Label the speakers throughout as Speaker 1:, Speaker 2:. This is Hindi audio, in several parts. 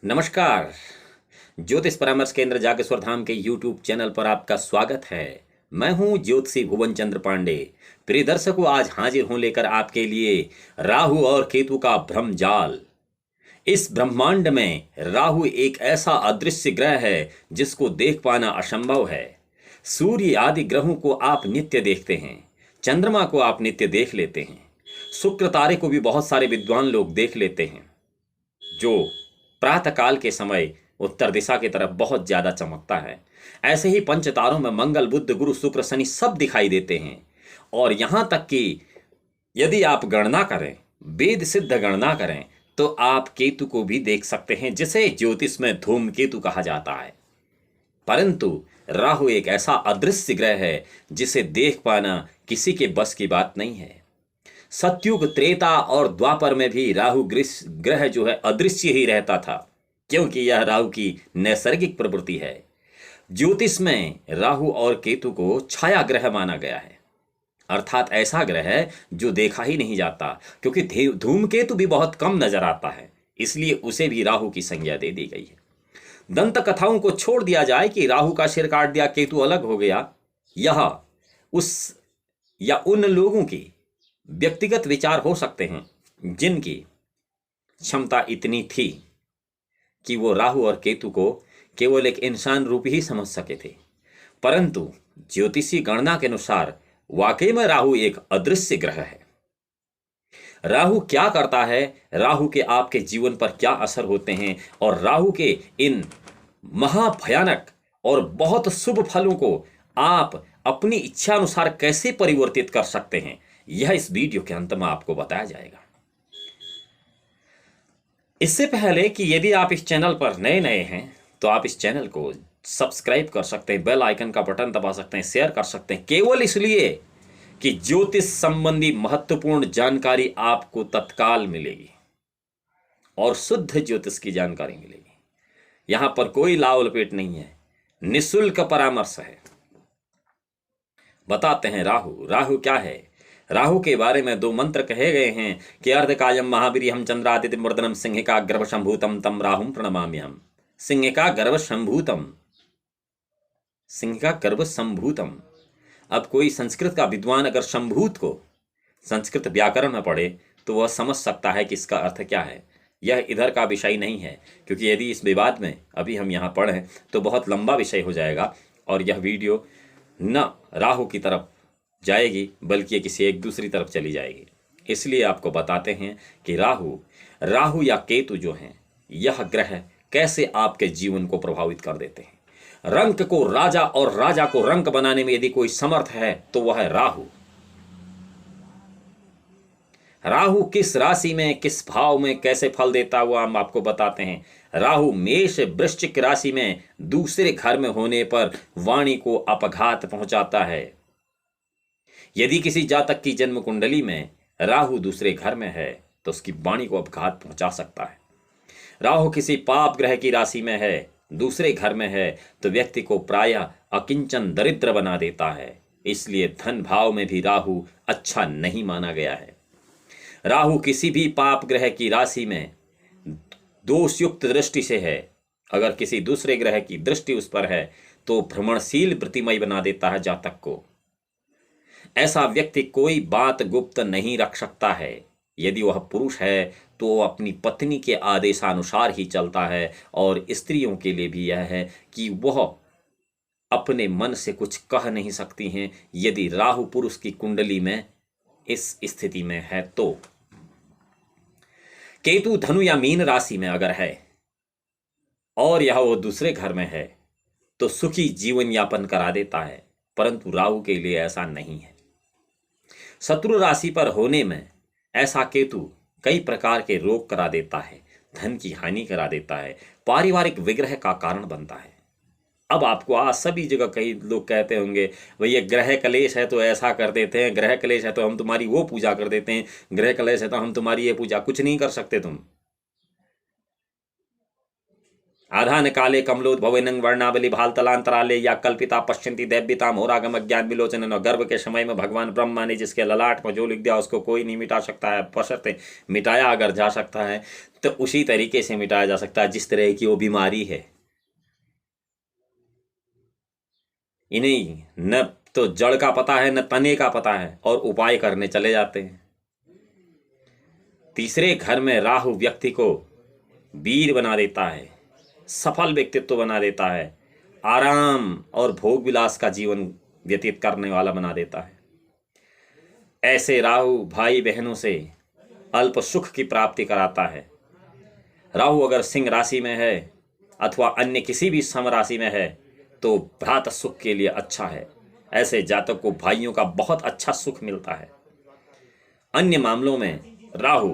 Speaker 1: नमस्कार। ज्योतिष परामर्श केंद्र जागेश्वर धाम के यूट्यूब चैनल पर आपका स्वागत है। मैं हूं ज्योतिषी भुवन चंद्र पांडे। प्रिय दर्शकों, आज हाजिर हूं लेकर आपके लिए राहु और केतु का भ्रमजाल। इस ब्रह्मांड में राहु एक ऐसा अदृश्य ग्रह है जिसको देख पाना असंभव है। सूर्य आदि ग्रहों को आप नित्य देखते हैं, चंद्रमा को आप नित्य देख लेते हैं, शुक्र तारे को भी बहुत सारे विद्वान लोग देख लेते हैं, जो प्रातःकाल के समय उत्तर दिशा की तरफ बहुत ज्यादा चमकता है। ऐसे ही पंच तारों में मंगल, बुध, गुरु, शुक्र, शनि सब दिखाई देते हैं। और यहां तक कि यदि आप गणना करें, वेद सिद्ध गणना करें, तो आप केतु को भी देख सकते हैं, जिसे ज्योतिष में धूमकेतु कहा जाता है। परंतु राहु एक ऐसा अदृश्य ग्रह है जिसे देख पाना किसी के बस की बात नहीं है। सतयुग, त्रेता और द्वापर में भी राहु ग्रह जो है अदृश्य ही रहता था, क्योंकि यह राहु की नैसर्गिक प्रवृत्ति है। ज्योतिष में राहु और केतु को छाया ग्रह माना गया है, अर्थात ऐसा ग्रह है जो देखा ही नहीं जाता, क्योंकि धूमकेतु भी बहुत कम नजर आता है, इसलिए उसे भी राहु की संज्ञा दे दी गई है। दंत कथाओं को छोड़ दिया जाए कि राहु का सिर काट दिया, केतु अलग हो गया, यह उस या उन लोगों की व्यक्तिगत विचार हो सकते हैं जिनकी क्षमता इतनी थी कि वो राहु और केतु को केवल एक इंसान रूप ही समझ सके थे। परंतु ज्योतिषी गणना के अनुसार वाकई में राहु एक अदृश्य ग्रह है। राहु क्या करता है, राहु के आपके जीवन पर क्या असर होते हैं, और राहु के इन महाभयानक और बहुत शुभ फलों को आप अपनी इच्छा अनुसार कैसे परिवर्तित कर सकते हैं, यह इस वीडियो के अंत में आपको बताया जाएगा। इससे पहले कि यदि आप इस चैनल पर नए हैं तो आप इस चैनल को सब्सक्राइब कर सकते हैं, बेल आइकन का बटन दबा सकते हैं, शेयर कर सकते हैं, केवल इसलिए कि ज्योतिष संबंधी महत्वपूर्ण जानकारी आपको तत्काल मिलेगी और शुद्ध ज्योतिष की जानकारी मिलेगी। यहां पर कोई लाव लपेट नहीं है, निःशुल्क परामर्श है। बताते हैं राहु क्या है। राहु के बारे में दो मंत्र कहे गए हैं कि अर्धकायम महावीर्यम चंद्रादित्य मर्दनम सिंह का गर्भ संभूतम तम राहुम प्रणमाम्यहम। सिंह का गर्भ संभूतम, सिंह का गर्भ संभूतम। अब कोई संस्कृत का विद्वान अगर संभूत को संस्कृत व्याकरण में पढ़े तो वह समझ सकता है कि इसका अर्थ क्या है। यह इधर का विषय नहीं है, क्योंकि यदि इस विवाद में अभी हम यहाँ पढ़ें तो बहुत लंबा विषय हो जाएगा और यह वीडियो न राहु की तरफ जाएगी बल्कि किसी एक दूसरी तरफ चली जाएगी। इसलिए आपको बताते हैं कि राहु या केतु जो हैं, यह ग्रह कैसे आपके जीवन को प्रभावित कर देते हैं। रंक को राजा और राजा को रंक बनाने में यदि कोई समर्थ है तो वह है राहु। राहु किस राशि में, किस भाव में कैसे फल देता हुआ हम आपको बताते हैं। राहु मेष वृश्चिक राशि में दूसरे घर में होने पर वाणी को अपघात पहुंचाता है। यदि किसी जातक की जन्म कुंडली में राहु दूसरे घर में है तो उसकी वाणी को अपघात पहुंचा सकता है। राहु किसी पाप ग्रह की राशि में है, दूसरे घर में है, तो व्यक्ति को प्रायः अकिंचन दरिद्र बना देता है। इसलिए धन भाव में भी राहु अच्छा नहीं माना गया है। राहु किसी भी पाप ग्रह की राशि में दोषयुक्त दृष्टि से है, अगर किसी दूसरे ग्रह की दृष्टि उस पर है तो भ्रमणशील प्रतिमय बना देता है जातक को। ऐसा व्यक्ति कोई बात गुप्त नहीं रख सकता है। यदि वह पुरुष है तो वह अपनी पत्नी के आदेशानुसार ही चलता है, और स्त्रियों के लिए भी यह है कि वह अपने मन से कुछ कह नहीं सकती हैं यदि राहु पुरुष की कुंडली में इस स्थिति में है तो। केतु धनु या मीन राशि में अगर है और यह वो दूसरे घर में है तो सुखी जीवन यापन करा देता है, परंतु राहु के लिए ऐसा नहीं है। शत्रु राशि पर होने में ऐसा केतु कई प्रकार के रोग करा देता है, धन की हानि करा देता है, पारिवारिक विग्रह का कारण बनता है। अब आपको आज सभी जगह कई लोग कहते होंगे भैया ग्रह कलेश है तो ऐसा कर देते हैं, ग्रह कलेश है तो हम तुम्हारी वो पूजा कर देते हैं, ग्रह कलेश है तो हम तुम्हारी ये पूजा। कुछ नहीं कर सकते तुम। आधान काले कमलोद्भवेनं वर्णावली भाल तलांतराले या कल्पिता पश्चिंती दैव्यताम होरागम ज्ञान विलोचन और गर्भ के समय में भगवान ब्रह्मा ने जिसके ललाट में जो लिख दिया उसको कोई नहीं मिटा सकता है, बशर्ते मिटाया अगर जा सकता है तो उसी तरीके से मिटाया जा सकता है जिस तरह की वो बीमारी है। इन्हें न तो जड़ का पता है न तने का पता है और उपाय करने चले जाते हैं। तीसरे घर में राहु व्यक्ति को वीर बना देता है, सफल व्यक्तित्व बना देता है, आराम और भोग विलास का जीवन व्यतीत करने वाला बना देता है। ऐसे राहु भाई बहनों से अल्प सुख की प्राप्ति कराता है। राहु अगर सिंह राशि में है अथवा अन्य किसी भी सम राशि में है तो भ्रात सुख के लिए अच्छा है। ऐसे जातक को भाइयों का बहुत अच्छा सुख मिलता है। अन्य मामलों में राहु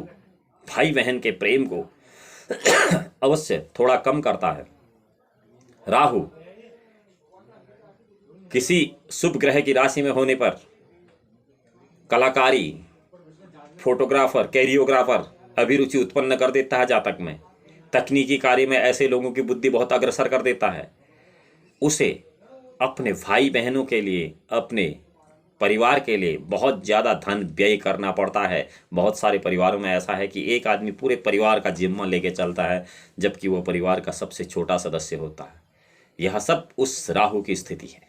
Speaker 1: भाई बहन के प्रेम को अवश्य थोड़ा कम करता है। राहु किसी शुभ ग्रह की राशि में होने पर कलाकारी, फोटोग्राफर, कैरियोग्राफर अभिरुचि उत्पन्न कर देता है। जातक में तकनीकी कार्य में ऐसे लोगों की बुद्धि बहुत अग्रसर कर देता है। उसे अपने भाई बहनों के लिए, अपने परिवार के लिए बहुत ज़्यादा धन व्यय करना पड़ता है। बहुत सारे परिवारों में ऐसा है कि एक आदमी पूरे परिवार का जिम्मा लेके चलता है जबकि वो परिवार का सबसे छोटा सदस्य होता है। यह सब उस राहु की स्थिति है।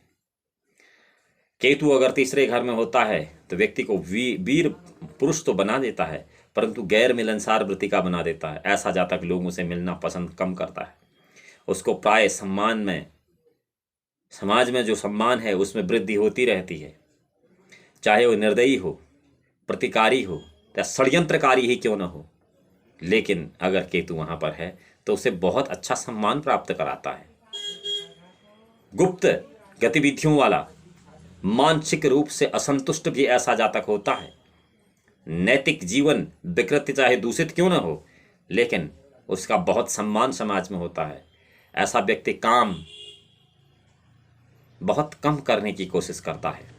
Speaker 1: केतु अगर तीसरे घर में होता है तो व्यक्ति को वीर पुरुष तो बना देता है परंतु गैर मिलनसार वृत्ति का बना देता है। ऐसा जातक लोगों से मिलना पसंद कम करता है। उसको प्राय सम्मान में, समाज में जो सम्मान है उसमें वृद्धि होती रहती है, चाहे वो निर्दयी हो, प्रतिकारी हो या षड्यंत्रकारी ही क्यों न हो। लेकिन अगर केतु वहां पर है तो उसे बहुत अच्छा सम्मान प्राप्त कराता है। गुप्त गतिविधियों वाला, मानसिक रूप से असंतुष्ट भी ऐसा जातक होता है। नैतिक जीवन विकृति चाहे दूषित क्यों न हो लेकिन उसका बहुत सम्मान समाज में होता है। ऐसा व्यक्ति काम बहुत कम करने की कोशिश करता है।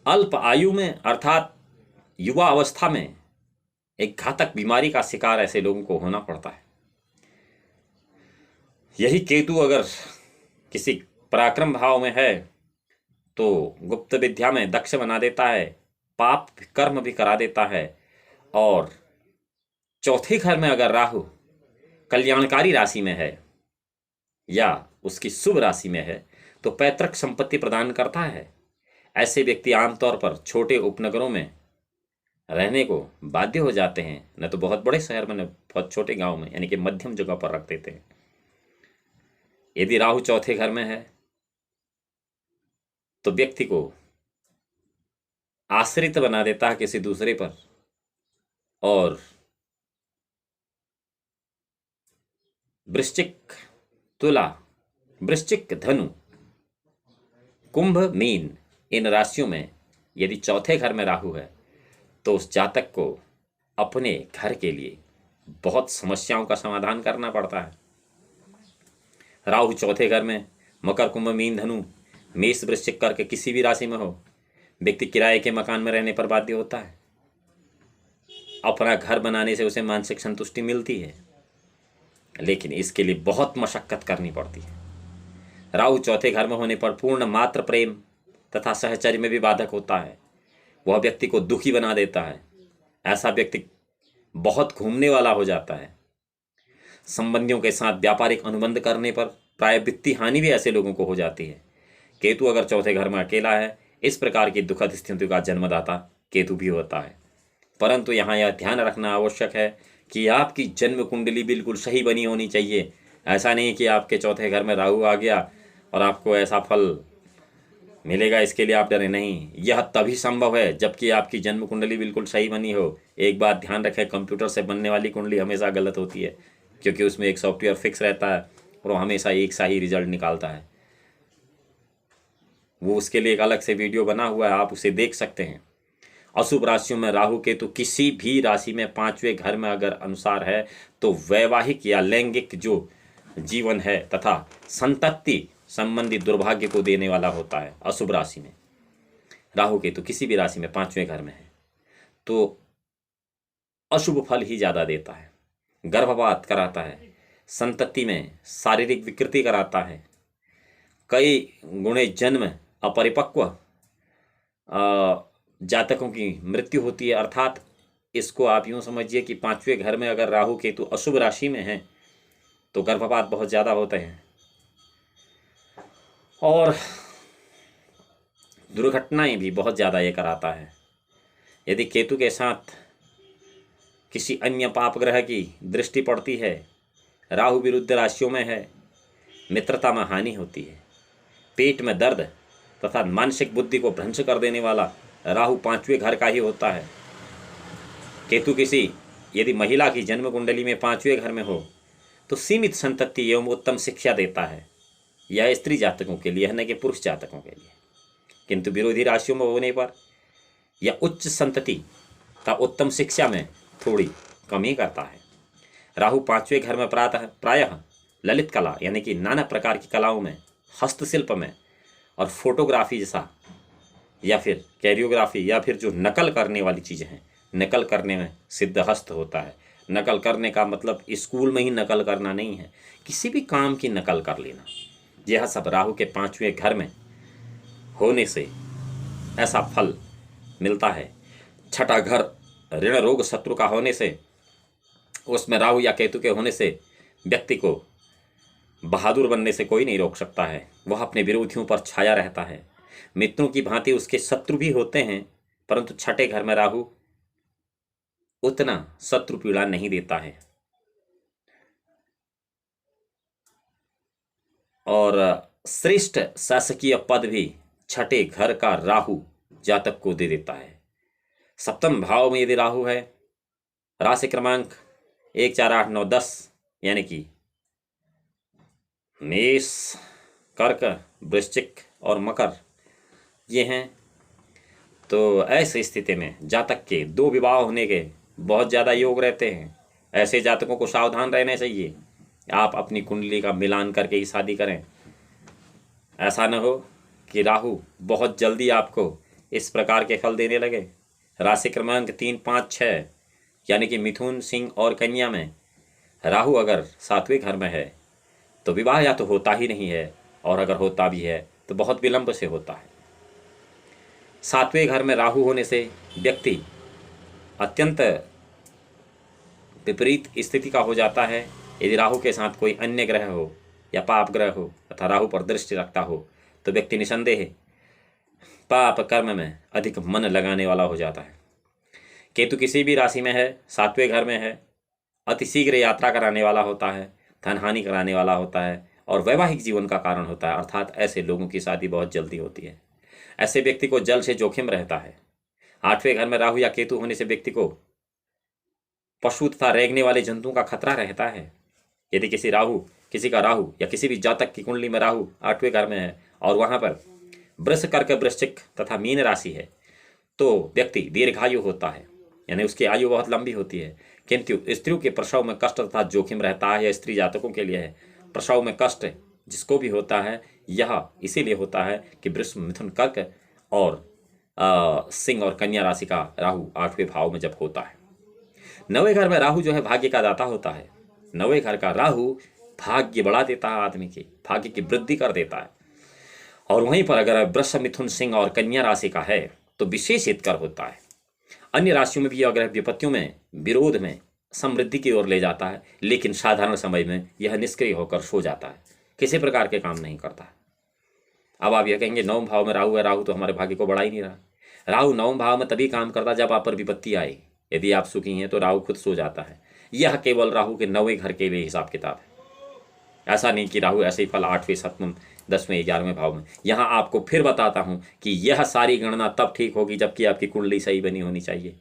Speaker 1: अल्प आयु में अर्थात युवा अवस्था में एक घातक बीमारी का शिकार ऐसे लोगों को होना पड़ता है। यही केतु अगर किसी पराक्रम भाव में है तो गुप्त विद्या में दक्ष बना देता है, पाप कर्म भी करा देता है। और चौथे घर में अगर राहु कल्याणकारी राशि में है या उसकी शुभ राशि में है तो पैतृक संपत्ति प्रदान करता है। ऐसे व्यक्ति आमतौर पर छोटे उपनगरों में रहने को बाध्य हो जाते हैं, न तो बहुत बड़े शहर में न बहुत छोटे गांव में, यानी कि मध्यम जगह पर रख देते हैं। यदि राहु चौथे घर में है तो व्यक्ति को आश्रित बना देता है किसी दूसरे पर और वृश्चिक, तुला, वृश्चिक, धनु, कुंभ, मीन इन राशियों में यदि चौथे घर में राहु है तो उस जातक को अपने घर के लिए बहुत समस्याओं का समाधान करना पड़ता है। राहु चौथे घर में मकर, कुंभ, मीन, धनु, मेष, वृश्चिक करके किसी भी राशि में हो, व्यक्ति किराए के मकान में रहने पर बाध्य होता है। अपना घर बनाने से उसे मानसिक संतुष्टि मिलती है लेकिन इसके लिए बहुत मशक्कत करनी पड़ती है। राहु चौथे घर में होने पर पूर्ण मात्र प्रेम तथा सहचर्य में भी बाधक होता है। वह व्यक्ति को दुखी बना देता है। ऐसा व्यक्ति बहुत घूमने वाला हो जाता है। संबंधियों के साथ व्यापारिक अनुबंध करने पर प्राय वित्तीय हानि भी ऐसे लोगों को हो जाती है। केतु अगर चौथे घर में अकेला है, इस प्रकार की दुखद स्थितियों का जन्मदाता केतु भी होता है। परंतु यहाँ यह ध्यान रखना आवश्यक है कि आपकी जन्म कुंडली बिल्कुल सही बनी होनी चाहिए। ऐसा नहीं कि आपके चौथे घर में राहु आ गया और आपको ऐसा फल मिलेगा इसके लिए आप डरे नहीं। यह तभी संभव है जबकि आपकी जन्म कुंडली बिल्कुल सही बनी हो। एक बात ध्यान रखें, कंप्यूटर से बनने वाली कुंडली हमेशा गलत होती है क्योंकि उसमें एक सॉफ्टवेयर फिक्स रहता है और वो हमेशा एक सा ही रिजल्ट निकालता है। वो उसके लिए एक अलग से वीडियो बना हुआ है, आप उसे देख सकते हैं। अशुभ राशियों में राहु केतु किसी भी राशि में पांचवें घर में अगर अनुसार है तो वैवाहिक या लैंगिक जो जीवन है तथा संतति संबंधी दुर्भाग्य को देने वाला होता है। अशुभ राशि में राहु केतु किसी भी राशि में पांचवें घर में है तो अशुभ फल ही ज्यादा देता है। गर्भपात कराता है, संतति में शारीरिक विकृति कराता है, कई गुणे जन्म अपरिपक्व जातकों की मृत्यु होती है। अर्थात इसको आप यूँ समझिए कि 5वें घर में अगर राहु केतु अशुभ राशि में हैं तो गर्भपात बहुत ज़्यादा होते हैं और दुर्घटनाएं भी बहुत ज़्यादा ये कराता है। यदि केतु के साथ किसी अन्य पाप ग्रह की दृष्टि पड़ती है, राहु विरुद्ध राशियों में है, मित्रता में हानि होती है, पेट में दर्द तथा मानसिक बुद्धि को भ्रंश कर देने वाला राहु 5वें घर का ही होता है। केतु किसी यदि महिला की जन्म कुंडली में 5वें घर में हो तो सीमित संतति एवं उत्तम शिक्षा देता है। यह स्त्री जातकों के लिए है, न कि पुरुष जातकों के लिए। किंतु विरोधी राशियों में होने पर यह उच्च संतति का उत्तम शिक्षा में थोड़ी कमी करता है। राहु 5वें घर में प्रायः ललित कला यानी कि नाना प्रकार की कलाओं में, हस्तशिल्प में और फोटोग्राफी जैसा या फिर कैरियोग्राफी या फिर जो नकल करने वाली चीज़ें हैं, नकल करने में सिद्धहस्त होता है। नकल करने का मतलब स्कूल में ही नकल करना नहीं है, किसी भी काम की नकल कर लेना। यह सब राहु के 5वें घर में होने से ऐसा फल मिलता है। छठा घर ऋण रोग शत्रु का होने से, उसमें राहु या केतु के होने से व्यक्ति को बहादुर बनने से कोई नहीं रोक सकता है। वह अपने विरोधियों पर छाया रहता है। मित्रों की भांति उसके शत्रु भी होते हैं, परंतु छठे घर में राहु उतना शत्रु पीड़ा नहीं देता है। और श्रेष्ठ शासकीय पद भी छठे घर का राहु जातक को दे देता है। सप्तम भाव में यदि राहु है, राशि क्रमांक 1, 4, 8, 9, 10 यानी कि मेष, कर्क, वृश्चिक और मकर ये हैं, तो ऐसी स्थिति में जातक के 2 विवाह होने के बहुत ज़्यादा योग रहते हैं। ऐसे जातकों को सावधान रहना चाहिए। आप अपनी कुंडली का मिलान करके ही शादी करें। ऐसा न हो कि राहु बहुत जल्दी आपको इस प्रकार के फल देने लगे। राशि क्रमांक 3, 5, 6 यानी कि मिथुन, सिंह और कन्या में राहु अगर 7वें घर में है तो विवाह या तो होता ही नहीं है, और अगर होता भी है तो बहुत विलंब से होता है। 7वें घर में राहु होने से व्यक्ति अत्यंत विपरीत स्थिति का हो जाता है। यदि राहु के साथ कोई अन्य ग्रह हो या पाप ग्रह हो तथा राहु पर दृष्टि रखता हो तो व्यक्ति निसंदेह पाप कर्म में अधिक मन लगाने वाला हो जाता है। केतु किसी भी राशि में है, 7वें घर में है, अतिशीघ्र यात्रा कराने वाला होता है, धन हानि कराने वाला होता है और वैवाहिक जीवन का कारण होता है। अर्थात ऐसे लोगों की शादी बहुत जल्दी होती है। ऐसे व्यक्ति को जल से जोखिम रहता है। 8वें घर में राहु या केतु होने से व्यक्ति को पशु तथा रेंगने वाले जंतुओं का खतरा रहता है। यदि किसी का राहु या किसी भी जातक की कुंडली में राहु 8वें घर में है और वहां पर वृष, कर्क, वृश्चिक तथा मीन राशि है तो व्यक्ति दीर्घायु होता है, यानी उसकी आयु बहुत लंबी होती है। किंतु स्त्रियों के प्रसव में कष्ट तथा जोखिम रहता है। यह स्त्री जातकों के लिए है। प्रसव में कष्ट जिसको भी होता है यह इसीलिए होता है कि वृष, मिथुन, कर्क और सिंह और कन्या राशि का राहु 8वें भाव में जब होता है। 9वें घर में राहु जो है भाग्य का दाता होता है। 9वें घर का राहु भाग्य बढ़ा देता है, आदमी के भाग्य की वृद्धि कर देता है। और वहीं पर अगर वृष, मिथुन, सिंह और कन्या राशि का है तो विशेष हितकर होता है। अन्य राशियों में भी अगर विपत्तियों में, विरोध में समृद्धि की ओर ले जाता है, लेकिन साधारण समय में यह निष्क्रिय होकर सो जाता है, किसी प्रकार के काम नहीं करता है। अब आप यह कहेंगे 9वें भाव में राहु है, राहु तो हमारे भाग्य को बढ़ा ही नहीं रहा। राहु 9वें भाव में तभी काम करता जब आप पर विपत्ति आए। यदि आप सुखी हैं तो राहु खुद सो जाता है। यह केवल राहु के 9वें घर के लिए हिसाब किताब है। ऐसा नहीं कि राहु ऐसे ही फल 8वें, 7वें, 10वें, 11वें भाव में। यहाँ आपको फिर बताता हूँ कि यह सारी गणना तब ठीक होगी जबकि आपकी कुंडली सही बनी होनी चाहिए।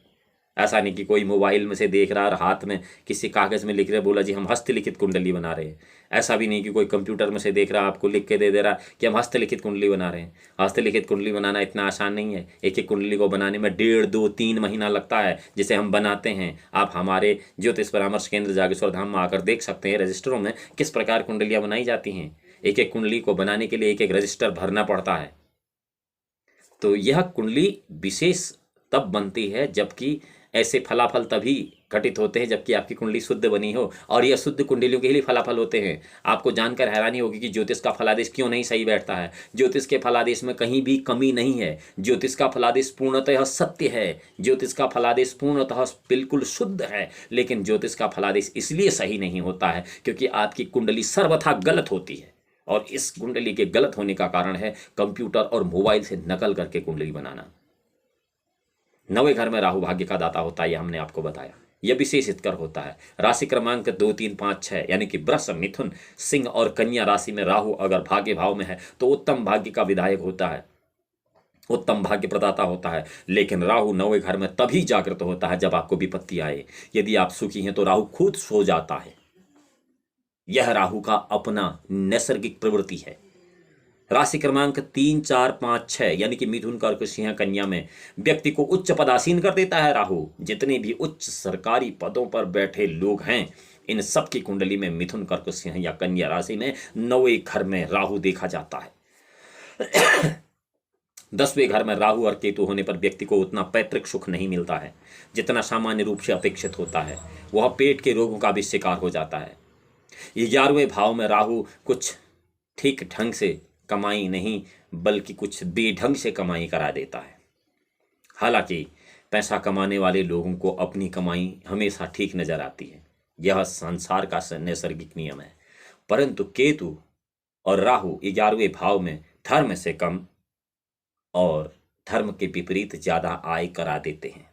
Speaker 1: ऐसा नहीं कि कोई मोबाइल में से देख रहा और हाथ में किसी कागज़ में लिख रहे, बोला जी हम हस्तलिखित कुंडली बना रहे हैं। ऐसा भी नहीं कि कोई कंप्यूटर में से देख रहा आपको लिख के दे रहा कि हम हस्तलिखित कुंडली बना रहे हैं। हस्तलिखित कुंडली बनाना इतना आसान नहीं है। एक एक कुंडली को बनाने में 1.5, 2, 3 महीना लगता है जिसे हम बनाते हैं। आप हमारे ज्योतिष परामर्श केंद्र जागेश्वर धाम में आकर देख सकते हैं रजिस्टरों में किस प्रकार कुंडलियाँ बनाई जाती हैं। एक एक कुंडली को बनाने के लिए एक एक रजिस्टर भरना पड़ता है। तो यह कुंडली विशेष तब बनती है जबकि ऐसे फलाफल तभी घटित होते हैं जबकि आपकी कुंडली शुद्ध बनी हो, और यह शुद्ध कुंडलियों के लिए फलाफल होते हैं। आपको जानकर हैरानी होगी कि ज्योतिष का फलादेश क्यों नहीं सही बैठता है। ज्योतिष के फलादेश में कहीं भी कमी नहीं है। ज्योतिष का फलादेश पूर्णतः सत्य है। ज्योतिष का फलादेश पूर्णतः बिल्कुल शुद्ध है। लेकिन ज्योतिष का फलादेश इसलिए सही नहीं होता है क्योंकि आपकी कुंडली सर्वथा गलत होती है, और इस कुंडली के गलत होने का कारण है कंप्यूटर और मोबाइल से नकल करके कुंडली बनाना। 9वें घर में राहु भाग्य का दाता होता है, यह हमने आपको बताया। यह विशेष हितकर होता है। राशि क्रमांक 2, 3, 5, 6 यानी कि वृष, मिथुन, सिंह और कन्या राशि में राहु अगर भाग्य भाव में है तो उत्तम भाग्य का विधायक होता है, उत्तम भाग्य प्रदाता होता है। लेकिन राहु 9वें घर में तभी जागृत होता है जब आपको विपत्ति आए। यदि आप सुखी हैं तो राहु खुद सो जाता है। यह राहु का अपना नैसर्गिक प्रवृत्ति है। राशि क्रमांक 3, 4, 5, 6 यानी कि मिथुन, कर्क, सिंह, कन्या में व्यक्ति को उच्च पदासीन कर देता है राहु। जितने भी उच्च सरकारी पदों पर बैठे लोग हैं, इन सब की कुंडली में मिथुन, कर्क, सिंह या कन्या राशि में 9वें घर में राहु देखा जाता है। 10वें घर में राहु और केतु होने पर व्यक्ति को उतना पैतृक सुख नहीं मिलता है जितना सामान्य रूप से अपेक्षित होता है। वह पेट के रोगों का भी शिकार हो जाता है। 11वें भाव में राहु कुछ ठीक ढंग से कमाई नहीं बल्कि कुछ बेढंग से कमाई करा देता है। हालांकि पैसा कमाने वाले लोगों को अपनी कमाई हमेशा ठीक नजर आती है, यह संसार का नैसर्गिक नियम है। परंतु केतु और राहु 11वें भाव में धर्म से कम और धर्म के विपरीत ज्यादा आय करा देते हैं।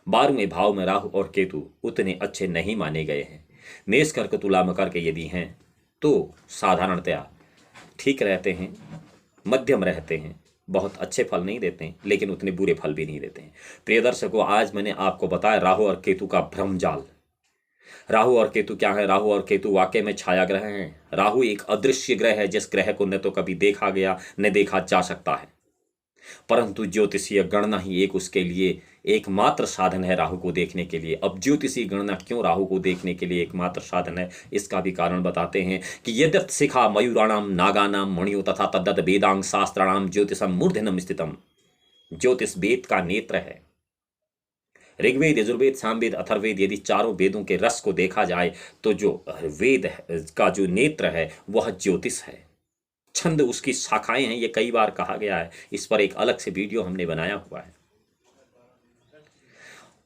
Speaker 1: 12वें भाव में राहु और केतु उतने अच्छे नहीं माने गए हैं। मेष, कर्क, तुला, मकर के यदि हैं तो साधारणतया ठीक रहते हैं, मध्यम रहते हैं, बहुत अच्छे फल नहीं देते हैं लेकिन उतने बुरे फल भी नहीं देते हैं। प्रिय दर्शकों, आज मैंने आपको बताया राहु और केतु का भ्रमजाल। राहु और केतु क्या है? राहु और केतु वाकई में छाया ग्रह हैं। राहु एक अदृश्य ग्रह है जिस ग्रह को न तो कभी देखा गया न देखा जा सकता है, परंतु ज्योतिषीय गणना ही एक उसके लिए एकमात्र साधन है राहु को देखने के लिए। अब ज्योतिषीय गणना क्यों राहु को देखने के लिए एकमात्र साधन है, इसका भी कारण बताते हैं कि यद्यत् शिखा मयूराणाम नागानाम मणियो तथा तद्दत वेदांग शास्त्राणाम ज्योतिषम मूर्धनम स्थितम। ज्योतिष वेद का नेत्र है। ऋग्वेद, यजुर्वेद, सामवेद, अथर्ववेद यदि चारों वेदों के रस को देखा जाए तो जो वेद का जो नेत्र है वह ज्योतिष है। छंद उसकी शाखाएं हैं, ये कई बार कहा गया है। इस पर एक अलग से वीडियो हमने बनाया हुआ है।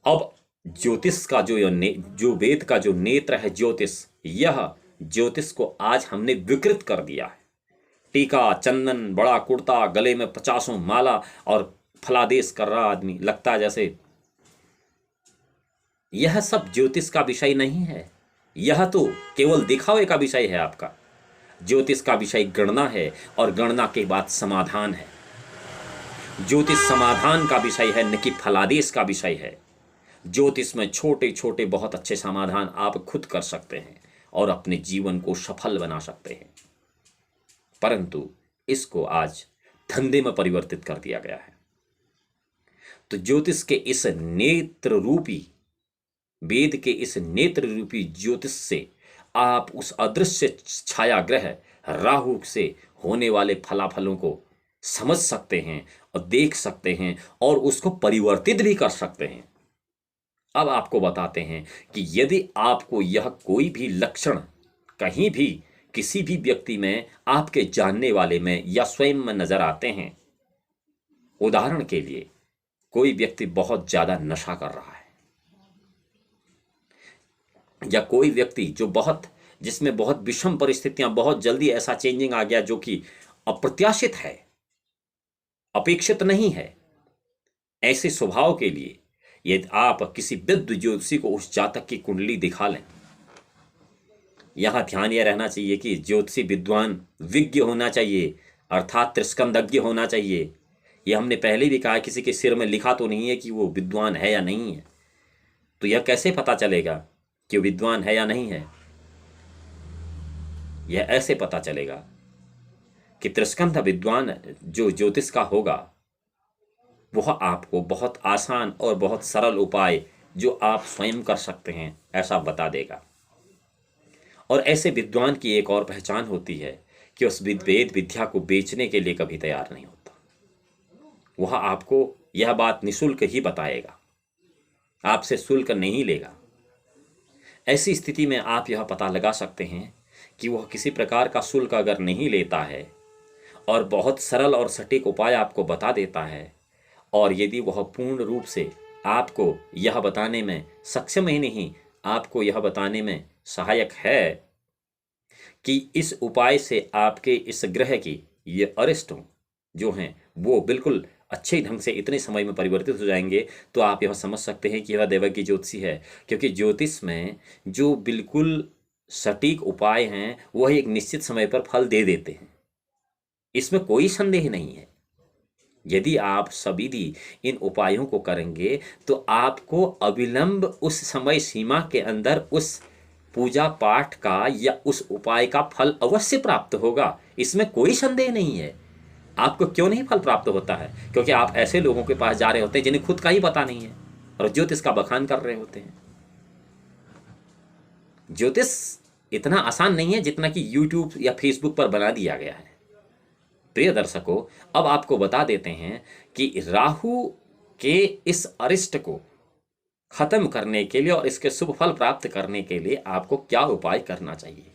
Speaker 1: अब ज्योतिष का जो वेद का जो नेत्र है ज्योतिष, यह ज्योतिष को आज हमने विकृत कर दिया है। टीका, चंदन, बड़ा कुर्ता, गले में 50 माला और फलादेश कर रहा आदमी, लगता है जैसे। यह सब ज्योतिष का विषय नहीं है, यह तो केवल दिखावे का विषय है आपका। ज्योतिष का विषय गणना है और गणना के बाद समाधान है। ज्योतिष समाधान का विषय है, न कि फलादेश का विषय है। ज्योतिष में छोटे छोटे बहुत अच्छे समाधान आप खुद कर सकते हैं और अपने जीवन को सफल बना सकते हैं, परंतु इसको आज धंधे में परिवर्तित कर दिया गया है। तो ज्योतिष के इस नेत्र रूपी, वेद के इस नेत्र रूपी ज्योतिष से आप उस अदृश्य छाया ग्रह राहु से होने वाले फलाफलों को समझ सकते हैं और देख सकते हैं और उसको परिवर्तित भी कर सकते हैं। अब आपको बताते हैं कि यदि आपको यह कोई भी लक्षण कहीं भी किसी भी व्यक्ति में, आपके जानने वाले में या स्वयं में नजर आते हैं, उदाहरण के लिए कोई व्यक्ति बहुत ज्यादा नशा कर रहा है या कोई व्यक्ति जिसमें बहुत विषम परिस्थितियां, बहुत जल्दी ऐसा चेंजिंग आ गया जो कि अप्रत्याशित है, अपेक्षित नहीं है, ऐसे स्वभाव के लिए यदि आप किसी विद्ध ज्योतिषी को उस जातक की कुंडली दिखा लें, यहां ध्यान यह रहना चाहिए कि ज्योतिषी विद्वान विज्ञ होना चाहिए, अर्थात त्रिस्कंदज्ञ होना चाहिए। यह हमने पहले भी कहा, किसी के सिर में लिखा तो नहीं है कि वो विद्वान है या नहीं है। तो यह कैसे पता चलेगा कि विद्वान है या नहीं है? यह ऐसे पता चलेगा कि त्रिस्कंध विद्वान जो ज्योतिष का होगा वह आपको बहुत आसान और बहुत सरल उपाय जो आप स्वयं कर सकते हैं ऐसा बता देगा। और ऐसे विद्वान की एक और पहचान होती है कि उस वेद विद्या को बेचने के लिए कभी तैयार नहीं होता। वह आपको यह बात निःशुल्क ही बताएगा। आपसे शुल्क नहीं लेगा। ऐसी स्थिति में आप यह पता लगा सकते हैं कि वह किसी प्रकार का शुल्क अगर नहीं लेता है और बहुत सरल और सटीक उपाय आपको बता देता है, और यदि वह पूर्ण रूप से आपको यह बताने में सक्षम ही नहीं, आपको यह बताने में सहायक है कि इस उपाय से आपके इस ग्रह की ये अरिष्ट जो हैं वो बिल्कुल अच्छे ढंग से इतने समय में परिवर्तित हो जाएंगे, तो आप यह समझ सकते हैं कि यह दैवज्ञ ज्योतिषी है। क्योंकि ज्योतिष में जो बिल्कुल सटीक उपाय हैं वह एक निश्चित समय पर फल दे देते हैं, इसमें कोई संदेह नहीं है। यदि आप सविधि इन उपायों को करेंगे तो आपको अविलंब उस समय सीमा के अंदर उस पूजा पाठ का या उस उपाय का फल अवश्य प्राप्त होगा, इसमें कोई संदेह नहीं है। आपको क्यों नहीं फल प्राप्त होता है? क्योंकि आप ऐसे लोगों के पास जा रहे होते हैं जिन्हें खुद का ही पता नहीं है और ज्योतिष का बखान कर रहे होते हैं। ज्योतिष इतना आसान नहीं है जितना कि यूट्यूब या फेसबुक पर बना दिया गया है। प्रिय दर्शकों, अब आपको बता देते हैं कि राहु के इस अरिष्ट को खत्म करने के लिए और इसके शुभ फल प्राप्त करने के लिए आपको क्या उपाय करना चाहिए।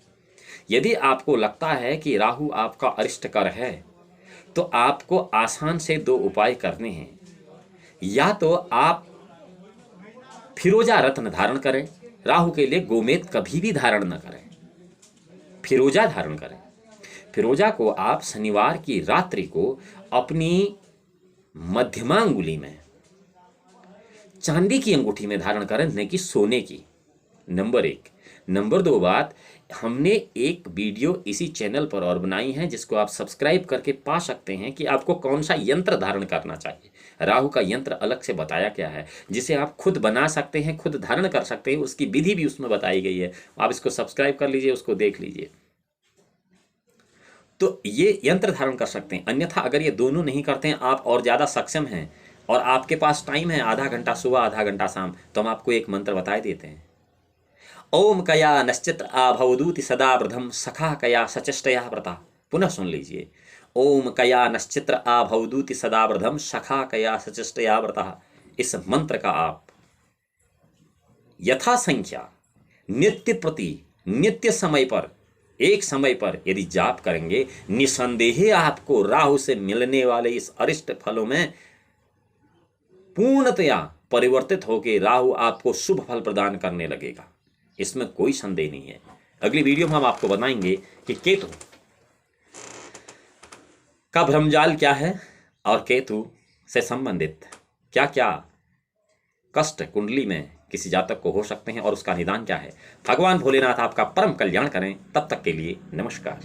Speaker 1: यदि आपको लगता है कि राहु आपका अरिष्ट कर है तो आपको आसान से 2 उपाय करने हैं। या तो आप फिरोजा रत्न धारण करें, राहु के लिए गोमेद कभी भी धारण न करें, फिरोजा धारण करें। फिरोजा को आप शनिवार की रात्रि को अपनी मध्यमा अंगुली में चांदी की अंगूठी में धारण करें, न कि सोने की। नंबर 1। नंबर 2 बात, हमने एक वीडियो इसी चैनल पर और बनाई है जिसको आप सब्सक्राइब करके पा सकते हैं कि आपको कौन सा यंत्र धारण करना चाहिए। राहु का यंत्र अलग से बताया गया है जिसे आप खुद बना सकते हैं, खुद धारण कर सकते हैं, उसकी विधि भी उसमें बताई गई है। आप इसको सब्सक्राइब कर लीजिए, उसको देख लीजिए, तो ये यंत्र धारण कर सकते हैं। अन्यथा अगर ये दोनों नहीं करते हैं, आप और ज़्यादा सक्षम हैं और आपके पास टाइम है आधा घंटा सुबह आधा घंटा शाम, तो हम आपको एक मंत्र बता देते हैं। ओम कया नश्चित्र आभवदूति सदा वृधम सखा कया सचेष्टया व्रता। पुनः सुन लीजिए। ओम कया नश्चित्र आभवदूति सदा वृधम सखा कया सचेष्टया व्रता। इस मंत्र का आप यथा संख्या नित्य प्रति नित्य समय पर एक समय पर यदि जाप करेंगे, निसंदेह आपको राहु से मिलने वाले इस अरिष्ट फलों में पूर्णतया परिवर्तित होकर राहु आपको शुभ फल प्रदान करने लगेगा, इसमें कोई संदेह नहीं है। अगली वीडियो में हम आपको बताएंगे कि केतु का भ्रमजाल क्या है और केतु से संबंधित क्या क्या कष्ट कुंडली में किसी जातक को हो सकते हैं और उसका निदान क्या है। भगवान भोलेनाथ आपका परम कल्याण करें। तब तक के लिए नमस्कार।